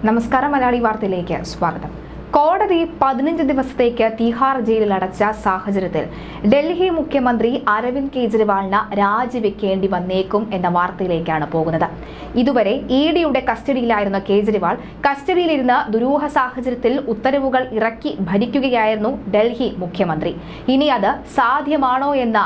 നമസ്കാരം, മലയാളി വാർത്തയിലേക്ക് സ്വാഗതം. കോടതി 15 ദിവസത്തേക്ക് തിഹാർ ജയിലിൽ അടച്ച സാഹചര്യത്തിൽ ഡൽഹി മുഖ്യമന്ത്രി അരവിന്ദ് കെജ്രിവാളിന് രാജിവെക്കേണ്ടി വന്നേക്കും എന്ന വാർത്തയിലേക്കാണ് പോകുന്നത്. ഇതുവരെ ഇഡിയുടെ കസ്റ്റഡിയിലായിരുന്ന കേജ്രിവാൾ കസ്റ്റഡിയിലിരുന്ന ദുരൂഹ സാഹചര്യത്തിൽ ഉത്തരവുകൾ ഇറക്കി ഭരിക്കുകയായിരുന്നു ഡൽഹി മുഖ്യമന്ത്രി. ഇനി അത് സാധ്യമാണോ എന്ന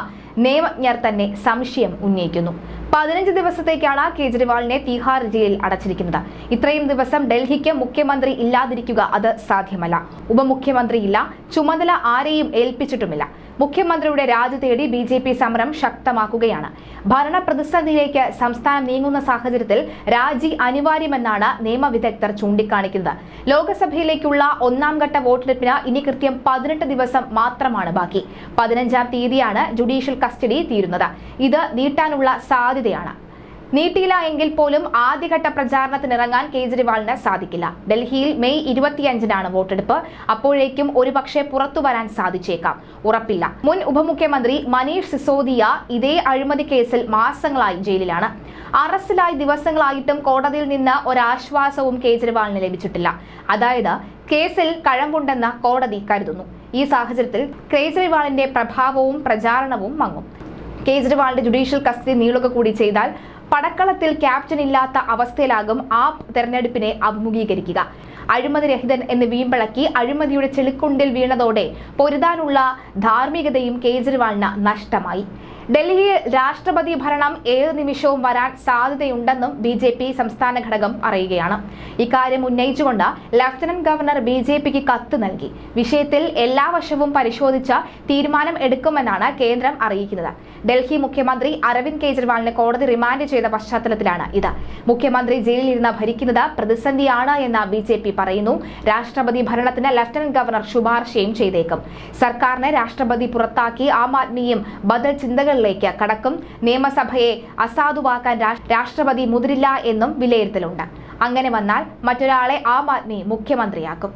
നിയമജ്ഞർ തന്നെ സംശയം ഉന്നയിക്കുന്നു. 15 ദിവസത്തേക്കാണ് കേജ്രിവാളിനെ തിഹാർ ജയിലിൽ അടച്ചിരിക്കുന്നത്. ഇത്രയും ദിവസം ഡൽഹിക്ക് മുഖ്യമന്ത്രി ഇല്ലാതിരിക്കുക അത് സാധ്യമല്ല. ഉപമുഖ്യമന്ത്രിയില്ല, ചുമതല ആരെയും ഏൽപ്പിച്ചിട്ടുമില്ല. മുഖ്യമന്ത്രിയുടെ രാജി തേടി BJP സമരം ശക്തമാക്കുകയാണ്. ഭരണ പ്രതിസന്ധിയിലേക്ക് സംസ്ഥാനം നീങ്ങുന്ന സാഹചര്യത്തിൽ രാജി അനിവാര്യമെന്നാണ് നിയമവിദഗ്ധർ ചൂണ്ടിക്കാണിക്കുന്നത്. ലോക്സഭയിലേക്കുള്ള 1ാം ഘട്ട വോട്ടെടുപ്പിന് ഇനി കൃത്യം 18 ദിവസം മാത്രമാണ് ബാക്കി. 15-ാം തീയതിയാണ് ജുഡീഷ്യൽ കസ്റ്റഡി തീരുന്നത്. ഇത് നീട്ടാനുള്ള സാധ്യതയാണ്. നീട്ടിയില്ല എങ്കിൽ പോലും ആദ്യഘട്ട പ്രചാരണത്തിനിറങ്ങാൻ കേജ്രിവാളിന് സാധിക്കില്ല. ഡൽഹിയിൽ മെയ് 25-നാണ് വോട്ടെടുപ്പ്. അപ്പോഴേക്കും ഒരുപക്ഷെ പുറത്തു വരാൻ സാധിച്ചേക്കാം, ഉറപ്പില്ല. മുൻ ഉപമുഖ്യമന്ത്രി മനീഷ് സിസോദിയ ഇതേ അഴിമതി കേസിൽ മാസങ്ങളായി ജയിലിലാണ്. അറസ്റ്റിലായി ദിവസങ്ങളായിട്ടും കോടതിയിൽ നിന്ന് ഒരാശ്വാസവും കേജ്രിവാളിന് ലഭിച്ചിട്ടില്ല. അതായത് കേസിൽ കഴമ്പുണ്ടെന്ന് കോടതി കരുതുന്നു. ഈ സാഹചര്യത്തിൽ കേജ്രിവാളിന്റെ പ്രഭാവവും പ്രചാരണവും മങ്ങും. കേജ്രിവാളിന്റെ ജുഡീഷ്യൽ കസ്റ്റഡി നീളുക കൂടി ചെയ്താൽ പടക്കളത്തിൽ ക്യാപ്റ്റൻ ഇല്ലാത്ത അവസ്ഥയിലാകും ആപ്പ് തെരഞ്ഞെടുപ്പിനെ അഭിമുഖീകരിക്കുക. അഴിമതി രഹിതൻ എന്ന് വീമ്പിളക്കി അഴിമതിയുടെ ചെളിക്കുണ്ടിൽ വീണതോടെ പൊരുതാനുള്ള ധാർമ്മികതയും കേജ്രിവാളിന് നഷ്ടമായി. ഡൽഹിയിൽ രാഷ്ട്രപതി ഭരണം ഏത് നിമിഷവും വരാൻ സാധ്യതയുണ്ടെന്നും BJP സംസ്ഥാന ഘടകം പറയുകയാണ്. ഇക്കാര്യം ഉന്നയിച്ചുകൊണ്ട് ലഫ്റ്റനന്റ് ഗവർണർ BJPക്ക് കത്ത് നൽകി. വിഷയത്തിൽ എല്ലാ വശവും പരിശോധിച്ച് തീരുമാനം എടുക്കുമെന്നാണ് കേന്ദ്രം അറിയിക്കുന്നത്. ഡൽഹി മുഖ്യമന്ത്രി അരവിന്ദ് കെജ്രിവാളിനെ കോടതി റിമാൻഡ് ചെയ്ത പശ്ചാത്തലത്തിലാണ് ഇത്. മുഖ്യമന്ത്രി ജയിലിലിരുന്ന് ഭരിക്കുന്നത് പ്രതിസന്ധിയാണ് എന്ന് BJP പറയുന്നു. രാഷ്ട്രപതി ഭരണത്തിന് ലഫ്റ്റനന്റ് ഗവർണർ ശുപാർശയും ചെയ്തേക്കും. സർക്കാരിനെ രാഷ്ട്രപതി പുറത്താക്കി ആം ആദ്മിയും ബദൽ ചിന്തകൾ കടക്കും. നിയമസഭയെ അസാധുവാക്കാൻ രാഷ്ട്രപതി മുതിരില്ല എന്നും വിലയിരുത്തലുണ്ട്. അങ്ങനെ വന്നാൽ മറ്റൊരാളെ ആം ആദ്മി മുഖ്യമന്ത്രിയാക്കും.